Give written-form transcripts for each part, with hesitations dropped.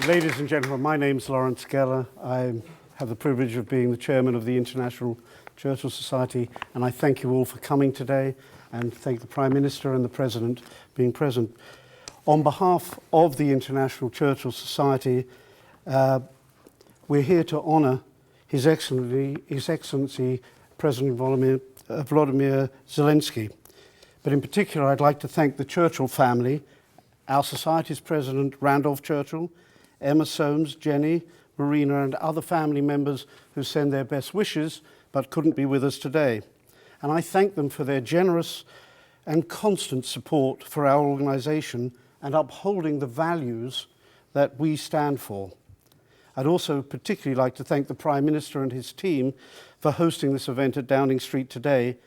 Ladies and gentlemen, my name's Lawrence Geller. I have the privilege of being the chairman of the International Churchill Society, and I thank you all for coming today and thank the Prime Minister and the President being present. On behalf of the International Churchill Society, we're here to honour His Excellency President Volodymyr Zelenskyy. But in particular, I'd like to thank the Churchill family, our Society's President Randolph Churchill, Emma Soames, Jenny, Marina and other family members who send their best wishes but couldn't be with us today. And I thank them for their generous and constant support for our organisation and upholding the values that we stand for. I'd also particularly like to thank the Prime Minister and his team for hosting this event at Downing Street today,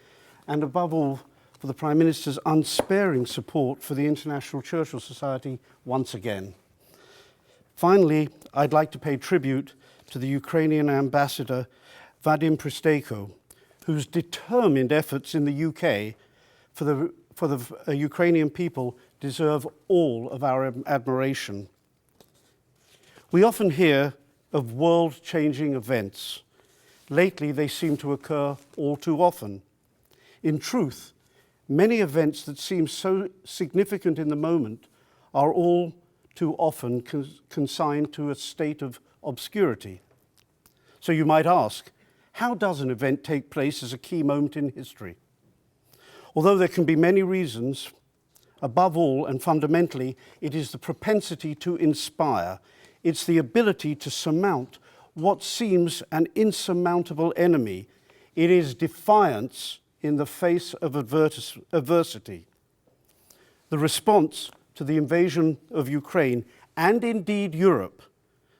and above all, for the Prime Minister's unsparing support for the International Churchill Society once again. Finally, I'd like to pay tribute to the Ukrainian ambassador, Vadim Pristeko, whose determined efforts in the UK for the Ukrainian people deserve all of our admiration. We often hear of world-changing events. Lately, they seem to occur all too often. In truth, many events that seem so significant in the moment are all too often consigned to a state of obscurity. So you might ask, how does an event take place as a key moment in history? Although there can be many reasons, above all and fundamentally, it is the propensity to inspire. It's the ability to surmount what seems an insurmountable enemy. It is defiance in the face of adversity. The response to the invasion of Ukraine, and indeed Europe,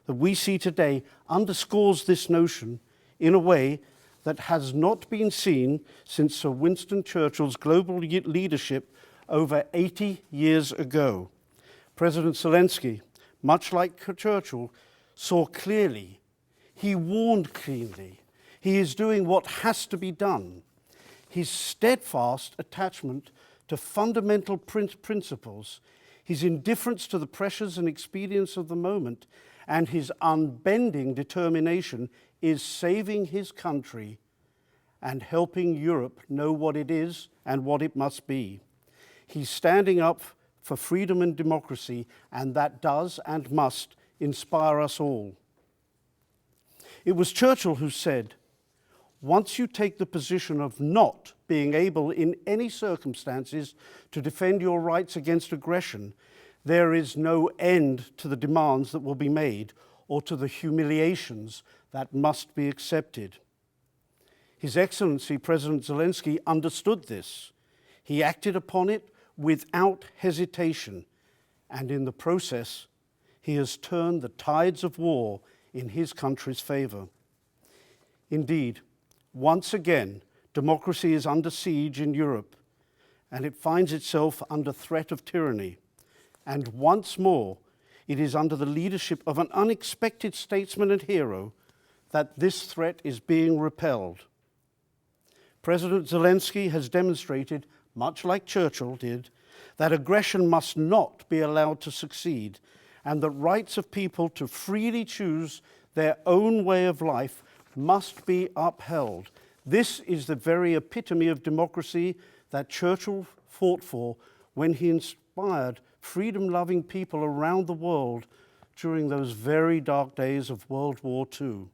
that we see today underscores this notion in a way that has not been seen since Sir Winston Churchill's global leadership over 80 years ago. President Zelenskyy, much like Churchill, saw clearly, he warned cleanly, he is doing what has to be done. His steadfast attachment to fundamental principles, his indifference to the pressures and expedience of the moment, and his unbending determination is saving his country and helping Europe know what it is and what it must be. He's standing up for freedom and democracy, and that does and must inspire us all. It was Churchill who said, "Once you take the position of not being able in any circumstances to defend your rights against aggression, there is no end to the demands that will be made or to the humiliations that must be accepted." His Excellency President Zelenskyy understood this. He acted upon it without hesitation, and in the process, he has turned the tides of war in his country's favour. Indeed, once again, democracy is under siege in Europe, and it finds itself under threat of tyranny. And once more, it is under the leadership of an unexpected statesman and hero that this threat is being repelled. President Zelenskyy has demonstrated, much like Churchill did, that aggression must not be allowed to succeed, and that rights of people to freely choose their own way of life must be upheld. This is the very epitome of democracy that Churchill fought for when he inspired freedom-loving people around the world during those very dark days of World War II.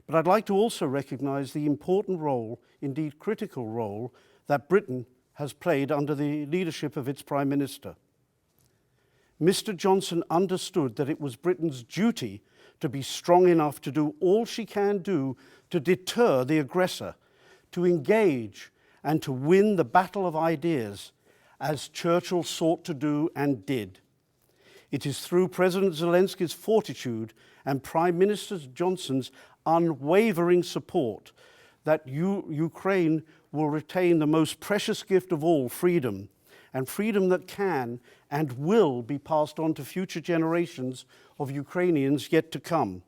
But I'd like to also recognise the important role, indeed critical role, that Britain has played under the leadership of its Prime Minister. Mr. Johnson understood that it was Britain's duty to be strong enough to do all she can do to deter the aggressor, to engage and to win the battle of ideas, as Churchill sought to do and did. It is through President Zelenskyy's fortitude and Prime Minister Johnson's unwavering support that Ukraine will retain the most precious gift of all, freedom, and freedom that can and will be passed on to future generations of Ukrainians yet to come.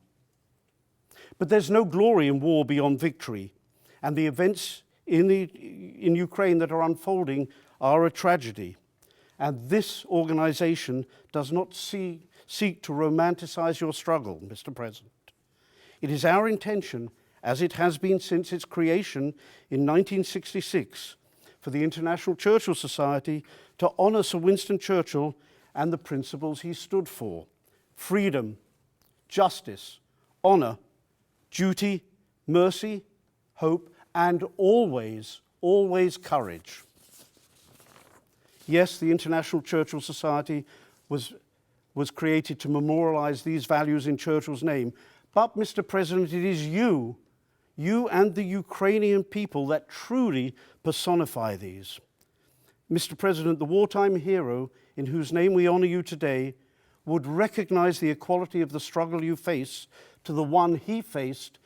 But there's no glory in war beyond victory, and the events in Ukraine that are unfolding are a tragedy. And this organization does not seek to romanticize your struggle, Mr. President. It is our intention, as it has been since its creation in 1966, for the International Churchill Society to honor Sir Winston Churchill and the principles he stood for: freedom, justice, honor, duty, mercy, hope, and always, always courage. Yes, the International Churchill Society was created to memorialize these values in Churchill's name. But, Mr. President, it is you and the Ukrainian people that truly personify these. Mr. President, the wartime hero in whose name we honor you today would recognize the equality of the struggle you face to the one he faced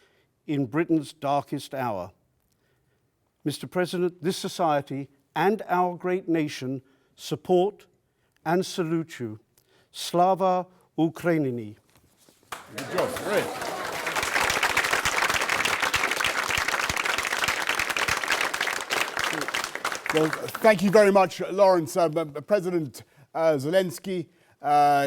in Britain's darkest hour. Mr. President, this society and our great nation support and salute you. Slava Ukraini. Good job. Great. Well, thank you very much, Lawrence. President Zelenskyy,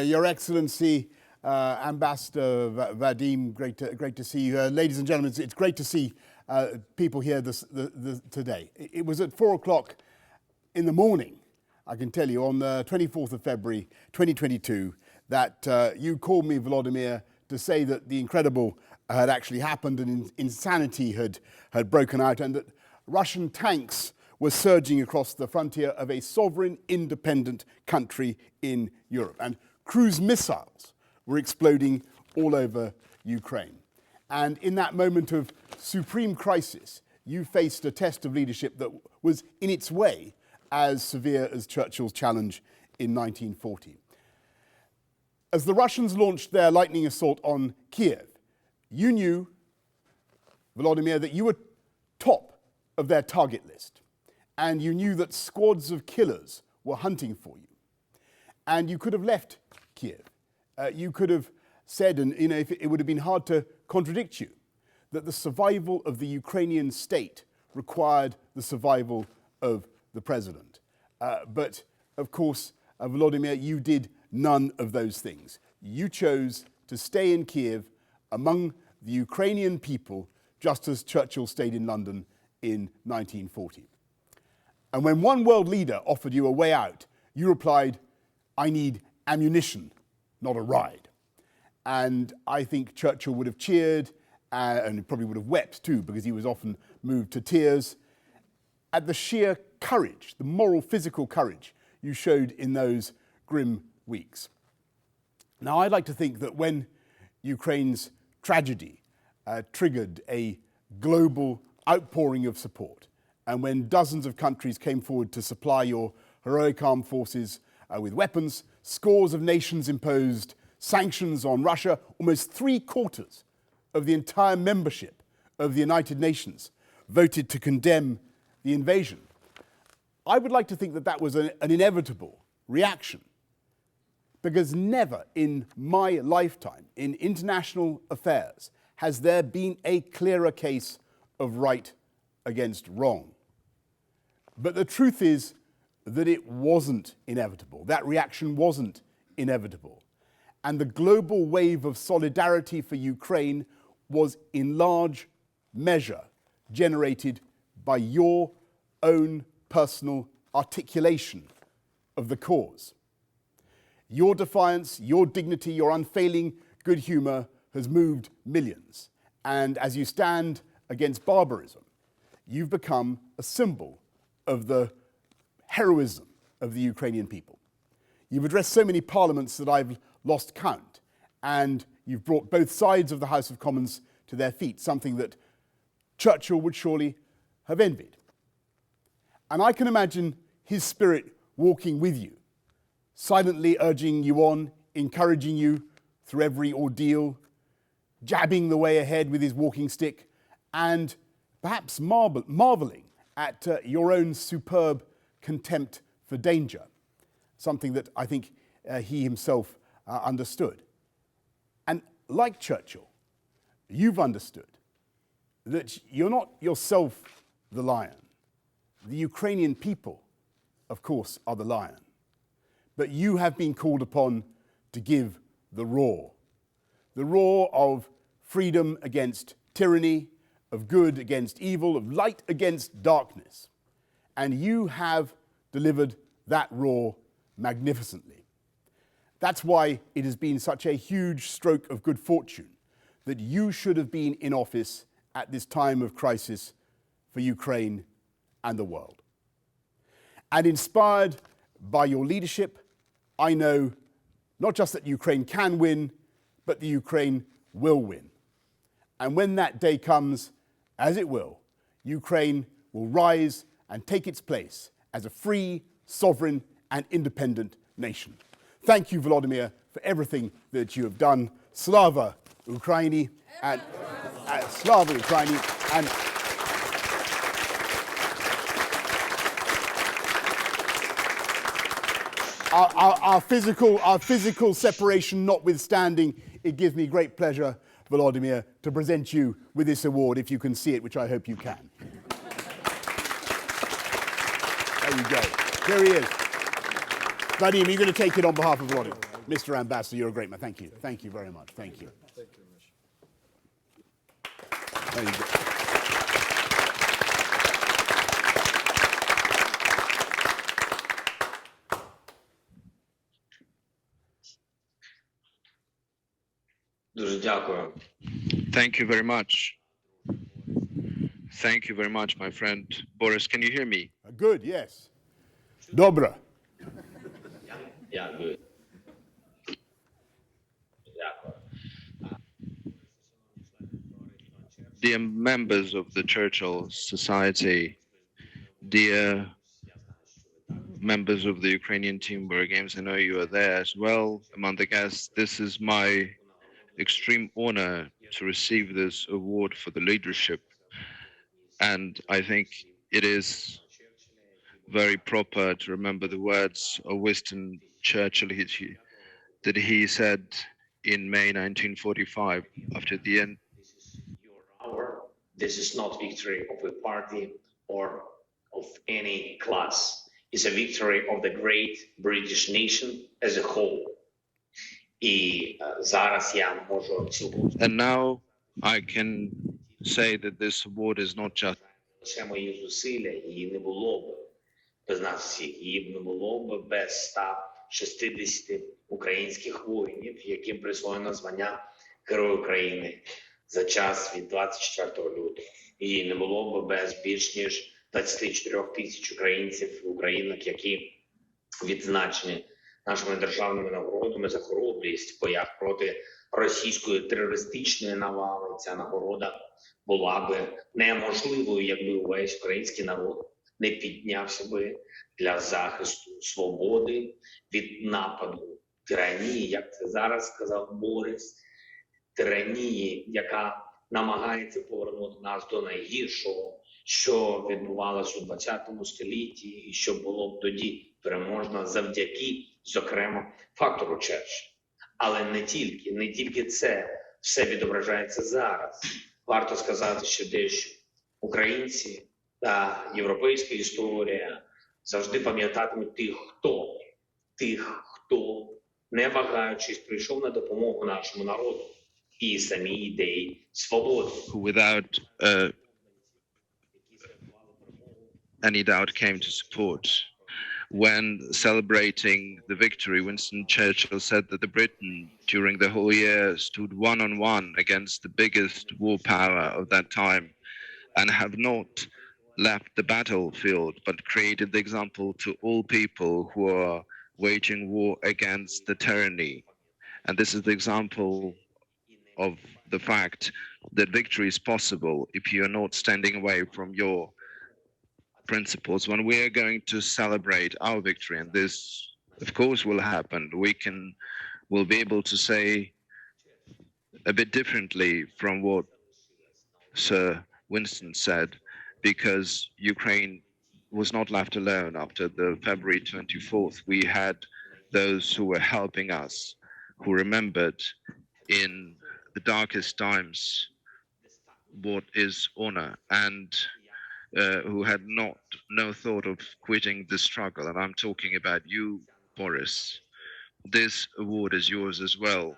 Your Excellency, Ambassador Vadim, great to see you. Ladies and gentlemen, it's great to see people here today. It was at 4 o'clock in the morning, I can tell you, on the 24th of February 2022, that you called me, Volodymyr, to say that the incredible had actually happened and insanity had broken out, and that Russian tanks were surging across the frontier of a sovereign, independent country in Europe. And cruise missiles were exploding all over Ukraine. And in that moment of supreme crisis, you faced a test of leadership that was in its way as severe as Churchill's challenge in 1940. As the Russians launched their lightning assault on Kiev, you knew, Volodymyr, that you were top of their target list. And you knew that squads of killers were hunting for you. And you could have left Kiev. You could have said, and it would have been hard to contradict you, that the survival of the Ukrainian state required the survival of the president. But, of course, Volodymyr, you did none of those things. You chose to stay in Kiev among the Ukrainian people, just as Churchill stayed in London in 1940. And when one world leader offered you a way out, you replied, "I need ammunition, not a ride." And I think Churchill would have cheered, and probably would have wept too, because he was often moved to tears, at the sheer courage, the moral, physical courage you showed in those grim weeks. Now, I'd like to think that when Ukraine's tragedy triggered a global outpouring of support, and when dozens of countries came forward to supply your heroic armed forces with weapons, scores of nations imposed sanctions on Russia, almost 3/4 of the entire membership of the United Nations voted to condemn the invasion. I would like to think that that was an inevitable reaction, because never in my lifetime in international affairs has there been a clearer case of right against wrong. But the truth is that it wasn't inevitable. That reaction wasn't inevitable. And the global wave of solidarity for Ukraine was in large measure generated by your own personal articulation of the cause. Your defiance, your dignity, your unfailing good humor has moved millions. And as you stand against barbarism, you've become a symbol of the heroism of the Ukrainian people. You've addressed so many parliaments that I've lost count, and you've brought both sides of the House of Commons to their feet, something that Churchill would surely have envied. And I can imagine his spirit walking with you, silently urging you on, encouraging you through every ordeal, jabbing the way ahead with his walking stick, and perhaps marveling at your own superb contempt for danger, something that I think he himself understood. And like Churchill, you've understood that you're not yourself the lion. The Ukrainian people, of course, are the lion. But you have been called upon to give the roar of freedom against tyranny, of good against evil, of light against darkness. And you have delivered that roar magnificently. That's why it has been such a huge stroke of good fortune that you should have been in office at this time of crisis for Ukraine and the world. And inspired by your leadership, I know not just that Ukraine can win, but that Ukraine will win. And when that day comes, as it will, Ukraine will rise and take its place as a free, sovereign, and independent nation. Thank you, Volodymyr, for everything that you have done. Slava Ukraini, and Slava Ukraini, and our physical separation notwithstanding, it gives me great pleasure, Volodymyr, to present you with this award, if you can see it, which I hope you can. There you go. There he is. Vadim, you're going to take it on behalf of Volodymyr. Mr. Ambassador, you're a great man. Thank you. Thank you very much. Thank you. There you go. Дуже дякую. Thank you very much. Thank you very much, my friend. Boris, can you hear me? Good, yes. Добре. Дякую. Дякую. Dear members of the Churchill Society, dear members of the Ukrainian team War Games, I know you are there as well among the guests. This is my extreme honor to receive this award for the leadership. And I think it is very proper to remember the words of Winston Churchill that he said in May 1945 after the end. This is not victory of a party or of any class. It's a victory of the great British nation as a whole. And now I can say that this award is not just Лише мої зусилля, її не було б без нас всіх, її б не було б без 160 українських воїнів, яким присвоєно звання Герой України за час від 24 лютого. Її не було б без більш ніж 24 тисяч українців, українок, які відзначені нашими державними нагородами за хоробрість в боях проти російської терористичної навали. Ця нагорода була би неможливою, якби увесь український народ не піднявся би для захисту свободи від нападу тиранії, як це зараз сказав Борис, тиранії, яка намагається повернути нас до найгіршого, що відбувалося у 20 столітті і що було б тоді переможно завдяки, зокрема, фактору Черчилля. Але не тільки це все відображається зараз. Варто сказати, що дещо українці та європейська історія завжди пам'ятатимуть тих, хто, не вагаючись, прийшов на допомогу нашому народу і самій ідеї свободи. without any doubt came to support. When celebrating the victory, Winston Churchill said that the Britain during the whole year stood one-on-one against the biggest war power of that time and have not left the battlefield but created the example to all people who are waging war against the tyranny. And this is the example of the fact that victory is possible if you are not standing away from your principles. When we are going to celebrate our victory, and this of course will happen, we'll be able to say a bit differently from what Sir Winston said, because Ukraine was not left alone after the February 24th. We had those who were helping us, who remembered in the darkest times what is honor, and who had no thought of quitting the struggle. And I'm talking about you, Boris, this award is yours as well.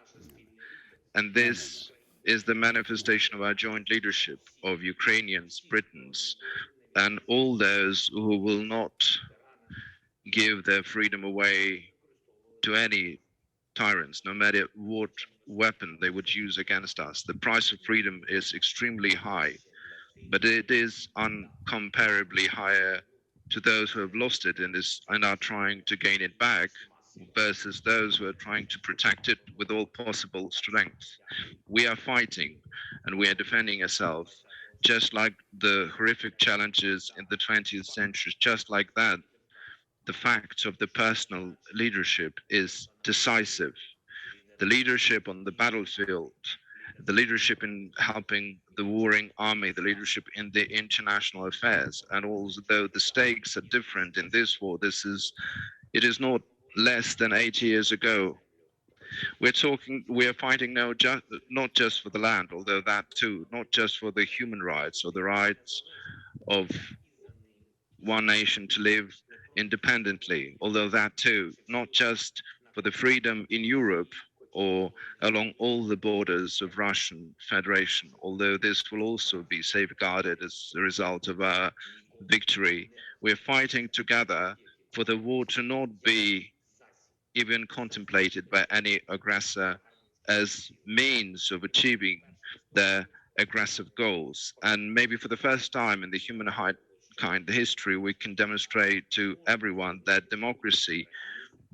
And this is the manifestation of our joint leadership of Ukrainians, Britons, and all those who will not give their freedom away to any tyrants, no matter what weapon they would use against us. The price of freedom is extremely high, but it is uncomparably higher to those who have lost it and are trying to gain it back versus those who are trying to protect it with all possible strength. We are fighting and we are defending ourselves, just like the horrific challenges in the 20th century, just like that. The fact of the personal leadership is decisive. The leadership on the battlefield, the leadership in helping the warring army, the leadership in the international affairs, and although the stakes are different in this war, it is not less than 8 years ago. We are fighting now not just for the land, although that too, not just for the human rights or the rights of one nation to live independently, although that too, not just for the freedom in Europe or along all the borders of Russian Federation, although this will also be safeguarded as a result of our victory. We're fighting together for the war to not be even contemplated by any aggressor as means of achieving their aggressive goals. And maybe for the first time in the humankind history, we can demonstrate to everyone that democracy,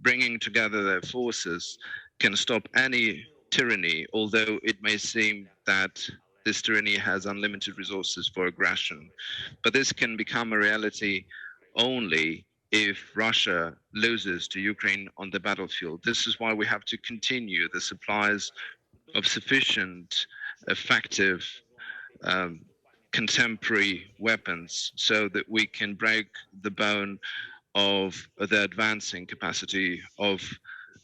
bringing together their forces, can stop any tyranny, although it may seem that this tyranny has unlimited resources for aggression. But this can become a reality only if Russia loses to Ukraine on the battlefield. This is why we have to continue the supplies of sufficient, effective, contemporary weapons so that we can break the bone of the advancing capacity of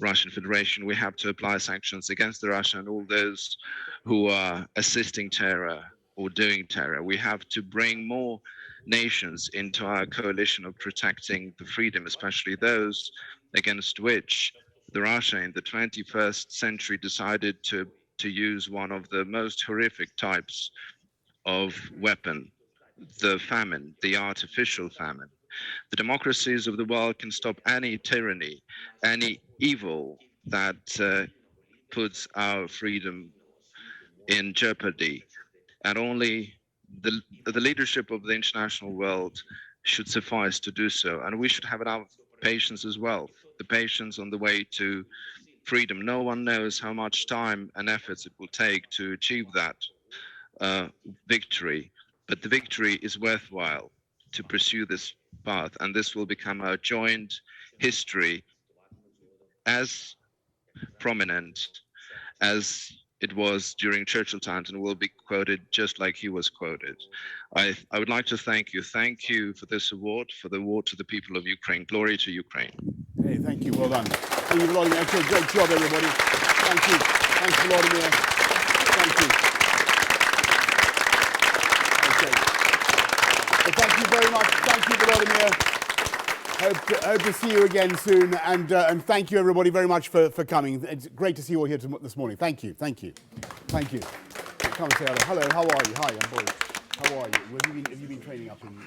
Russian Federation. We have to apply sanctions against the Russia and all those who are assisting terror or doing terror. We have to bring more nations into our coalition of protecting the freedom, especially those against which the Russia in the 21st century decided to use one of the most horrific types of weapon, the famine, the artificial famine. The democracies of the world can stop any tyranny, any evil that puts our freedom in jeopardy. And only the leadership of the international world should suffice to do so. And we should have enough patience as well, the patience on the way to freedom. No one knows how much time and efforts it will take to achieve that victory, but the victory is worthwhile to pursue this path, and this will become a joint history as prominent as it was during Churchill times, and will be quoted just like he was quoted. I would like to thank you. Thank you for this award, for the award to the people of Ukraine. Glory to Ukraine. Hey, thank you. Well done. Thank you, Volodymyr. Great job, everybody. Thank you. Thanks, Volodymyr. Thank you. Okay. Well, thank you very much. Thank you, Volodymyr. Hope to see you again soon, and thank you everybody very much for coming. It's great to see you all here this morning. Thank you, thank you, thank you. Come and say hello. Hello, how are you? Hi, I'm Boris. How are you? Have you been training up in